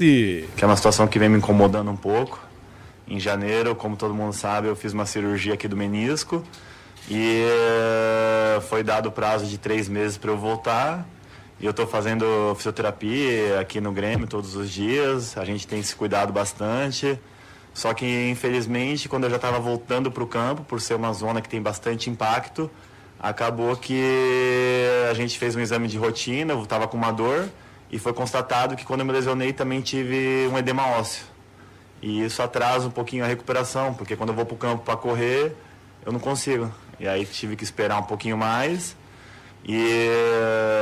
Que é uma situação que vem me incomodando um pouco. Em janeiro, como todo mundo sabe, eu fiz uma cirurgia aqui do menisco e foi dado o prazo de 3 meses para eu voltar. E eu estou fazendo fisioterapia aqui no Grêmio todos os dias, a gente tem se cuidado bastante. Só que, infelizmente, quando eu já estava voltando para o campo, por ser uma zona que tem bastante impacto, acabou que a gente fez um exame de rotina, eu estava com uma dor, e foi constatado que quando eu me lesionei também tive um edema ósseo. E isso atrasa um pouquinho a recuperação, porque quando eu vou para o campo para correr, eu não consigo. E aí tive que esperar um pouquinho mais. E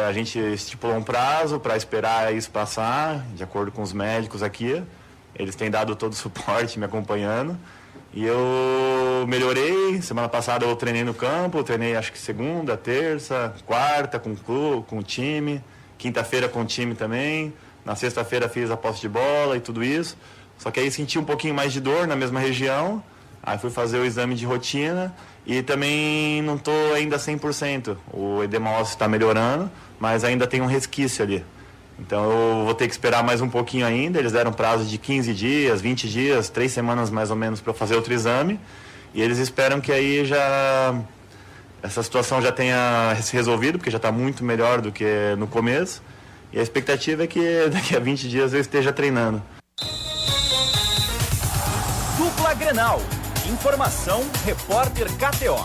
a gente estipulou um prazo para esperar isso passar, de acordo com os médicos aqui. Eles têm dado todo o suporte, me acompanhando. E eu melhorei. Semana passada eu treinei no campo, eu treinei acho que segunda, terça, quarta com o time. Quinta-feira com o time também. Na sexta-feira fiz a posse de bola e tudo isso. Só que aí senti um pouquinho mais de dor na mesma região. Aí fui fazer o exame de rotina e também não estou ainda 100%. O edema ósseo está melhorando, mas ainda tem um resquício ali. Então eu vou ter que esperar mais um pouquinho ainda. Eles deram prazo de 15 dias, 20 dias, 3 semanas mais ou menos para fazer outro exame. E eles esperam que aí essa situação já tenha se resolvido, porque já está muito melhor do que no começo. E a expectativa é que daqui a 20 dias eu esteja treinando. Dupla Grenal. Informação, repórter KTO.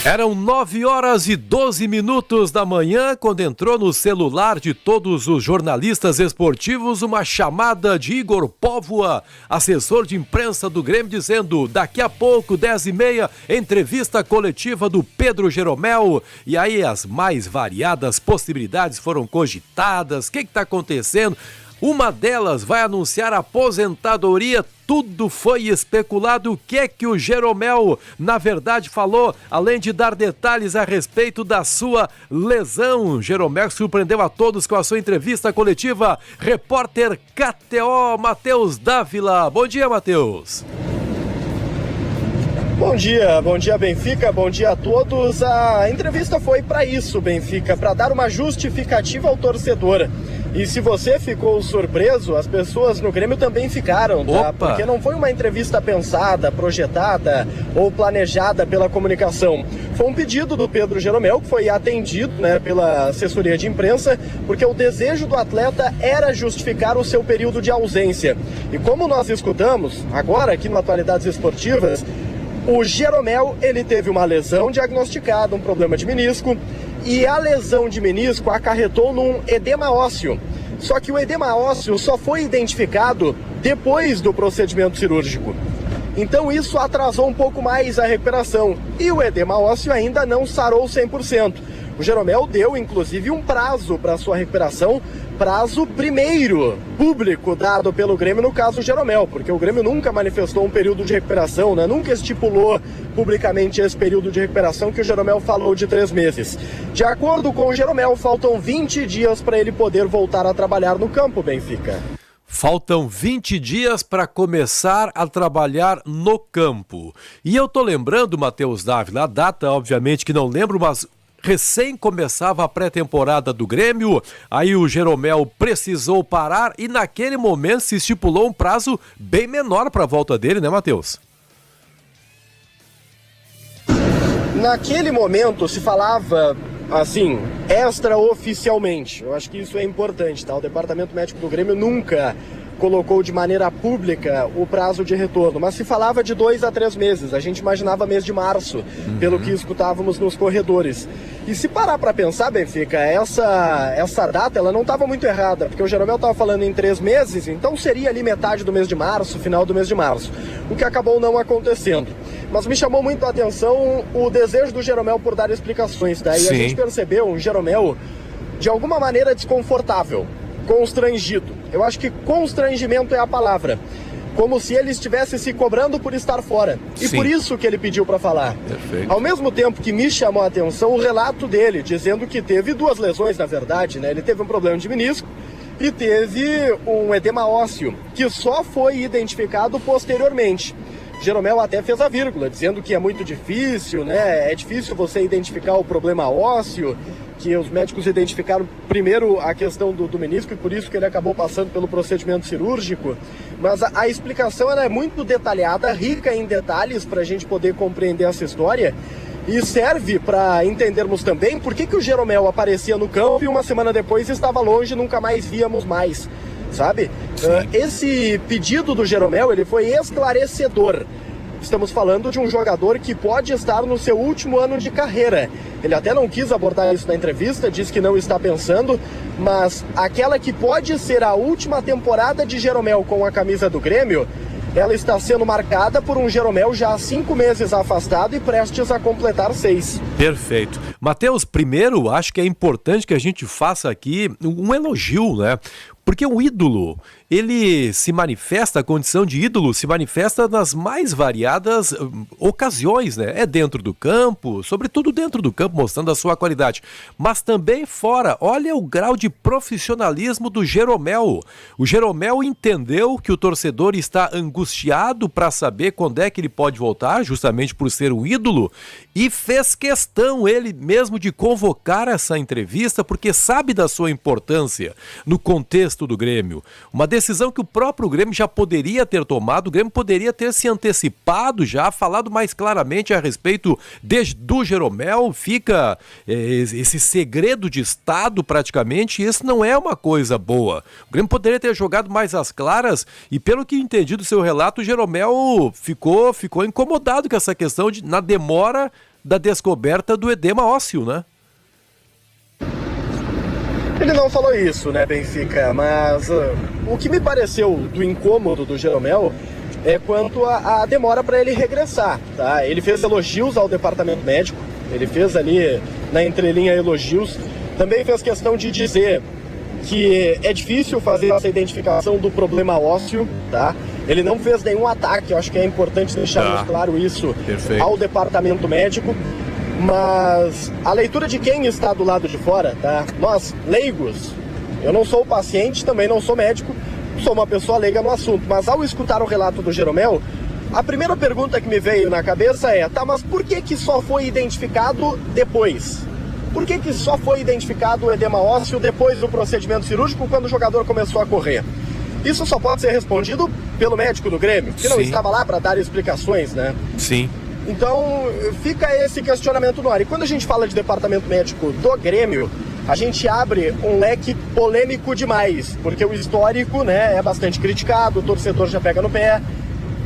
Eram 9h12 da manhã, quando entrou no celular de todos os jornalistas esportivos uma chamada de Igor Póvoa, assessor de imprensa do Grêmio, dizendo: daqui a pouco, 10h30, entrevista coletiva do Pedro Jeromel. E aí as mais variadas possibilidades foram cogitadas. O que está acontecendo? Uma delas vai anunciar aposentadoria. Tudo foi especulado. O que é que o Jeromel, na verdade, falou, além de dar detalhes a respeito da sua lesão? Jeromel surpreendeu a todos com a sua entrevista coletiva. Repórter KTO, Matheus Dávila. Bom dia, Matheus. Bom dia Benfica, bom dia a todos. A entrevista foi para isso, Benfica, para dar uma justificativa ao torcedor. E se você ficou surpreso, as pessoas no Grêmio também ficaram, tá? Porque não foi uma entrevista pensada, projetada ou planejada pela comunicação. Foi um pedido do Pedro Jeromel, que foi atendido, né, pela assessoria de imprensa, porque o desejo do atleta era justificar o seu período de ausência. E como nós escutamos agora aqui no Atualidades Esportivas, o Jeromel, ele teve uma lesão diagnosticada, um problema de menisco, e a lesão de menisco acarretou num edema ósseo. Só que o edema ósseo só foi identificado depois do procedimento cirúrgico. Então isso atrasou um pouco mais a recuperação e o edema ósseo ainda não sarou 100%. O Jeromel deu, inclusive, um prazo para sua recuperação, prazo primeiro público dado pelo Grêmio, no caso Jeromel, porque o Grêmio nunca manifestou um período de recuperação, né? Nunca estipulou publicamente esse período de recuperação que o Jeromel falou de 3 meses. De acordo com o Jeromel, faltam 20 dias para ele poder voltar a trabalhar no campo, Benfica. Faltam 20 dias para começar a trabalhar no campo. E eu tô lembrando, Matheus Dávila, a data, obviamente, que não lembro, mas recém começava a pré-temporada do Grêmio, aí o Jeromel precisou parar e naquele momento se estipulou um prazo bem menor para a volta dele, né, Matheus? Naquele momento se falava, assim, extraoficialmente. Eu acho que isso é importante, tá? O Departamento Médico do Grêmio nunca colocou de maneira pública o prazo de retorno, mas se falava de 2 a 3 meses. A gente imaginava mês de março, pelo que escutávamos nos corredores. E se parar para pensar, Benfica, essa data ela não estava muito errada, porque o Jeromel estava falando em 3 meses, então seria ali metade do mês de março, final do mês de março, o que acabou não acontecendo. Mas me chamou muito a atenção o desejo do Jeromel por dar explicações, tá? E a gente percebeu um Jeromel de alguma maneira desconfortável, constrangido. Eu acho que constrangimento é a palavra. Como se ele estivesse se cobrando por estar fora. E por isso que ele pediu para falar. Perfeito. Ao mesmo tempo que me chamou a atenção o relato dele, dizendo que teve 2 lesões, na verdade, né? Ele teve um problema de menisco e teve um edema ósseo, que só foi identificado posteriormente. Jeromel até fez a vírgula, dizendo que é muito difícil, né? É difícil você identificar o problema ósseo, que os médicos identificaram primeiro a questão do menisco e por isso que ele acabou passando pelo procedimento cirúrgico, mas a explicação ela é muito detalhada, rica em detalhes para a gente poder compreender essa história e serve para entendermos também por que o Jeromel aparecia no campo e uma semana depois estava longe e nunca mais víamos mais, sabe? Esse pedido do Jeromel ele foi esclarecedor. Estamos falando de um jogador que pode estar no seu último ano de carreira. Ele até não quis abordar isso na entrevista, disse que não está pensando, mas aquela que pode ser a última temporada de Jeromel com a camisa do Grêmio, ela está sendo marcada por um Jeromel já há 5 meses afastado e prestes a completar 6. Perfeito. Matheus, primeiro, acho que é importante que a gente faça aqui um elogio, né? Porque o ídolo, ele se manifesta, a condição de ídolo se manifesta nas mais variadas ocasiões, né? É dentro do campo, sobretudo dentro do campo, mostrando a sua qualidade. Mas também fora, olha o grau de profissionalismo do Jeromel. O Jeromel entendeu que o torcedor está angustiado para saber quando é que ele pode voltar, justamente por ser um ídolo, e fez questão ele mesmo de convocar essa entrevista, porque sabe da sua importância no contexto do Grêmio. Uma decisão que o próprio Grêmio já poderia ter tomado, o Grêmio poderia ter se antecipado já, falado mais claramente a respeito do Jeromel, fica esse segredo de Estado praticamente, e isso não é uma coisa boa. O Grêmio poderia ter jogado mais às claras e pelo que entendi do seu relato, o Jeromel ficou incomodado com essa questão na demora da descoberta do edema ósseo, né? Ele não falou isso, né, Benfica, mas o que me pareceu do incômodo do Jeromel é quanto à demora para ele regressar, tá? Ele fez elogios ao departamento médico, ele fez ali na entrelinha elogios, também fez questão de dizer que é difícil fazer essa identificação do problema ósseo, tá? Ele não fez nenhum ataque, eu acho que é importante deixarmos claro isso. Perfeito. Ao departamento médico. Mas a leitura de quem está do lado de fora, tá? Nós, leigos, eu não sou paciente, também não sou médico, sou uma pessoa leiga no assunto, mas ao escutar o relato do Jeromel, a primeira pergunta que me veio na cabeça é, tá, mas por que só foi identificado depois? Por que só foi identificado o edema ósseo depois do procedimento cirúrgico quando o jogador começou a correr? Isso só pode ser respondido pelo médico do Grêmio, que não estava lá para dar explicações, né? Sim. Então, fica esse questionamento no ar. E quando a gente fala de departamento médico do Grêmio, a gente abre um leque polêmico demais, porque o histórico, né, é bastante criticado, o torcedor já pega no pé.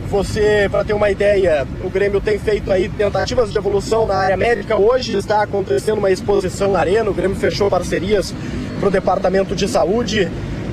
Você, para ter uma ideia, o Grêmio tem feito aí tentativas de evolução na área médica. Hoje está acontecendo uma exposição na Arena, o Grêmio fechou parcerias para o departamento de saúde.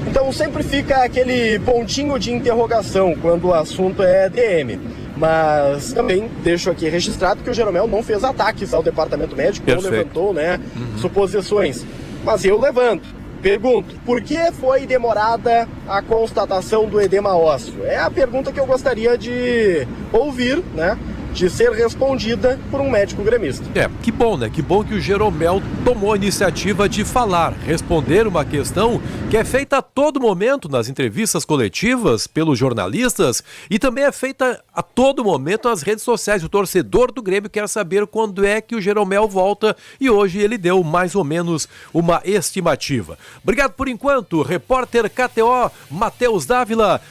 Então sempre fica aquele pontinho de interrogação quando o assunto é DM. Mas também deixo aqui registrado que o Jeromel não fez ataques ao departamento médico, não levantou, né, suposições. Mas eu levanto, pergunto, por que foi demorada a constatação do edema ósseo? É a pergunta que eu gostaria de ouvir, né, de ser respondida por um médico gremista. Que bom, né? Que bom que o Jeromel tomou a iniciativa de falar, responder uma questão que é feita a todo momento nas entrevistas coletivas pelos jornalistas e também é feita a todo momento nas redes sociais. O torcedor do Grêmio quer saber quando é que o Jeromel volta e hoje ele deu mais ou menos uma estimativa. Obrigado por enquanto, repórter KTO Matheus Dávila.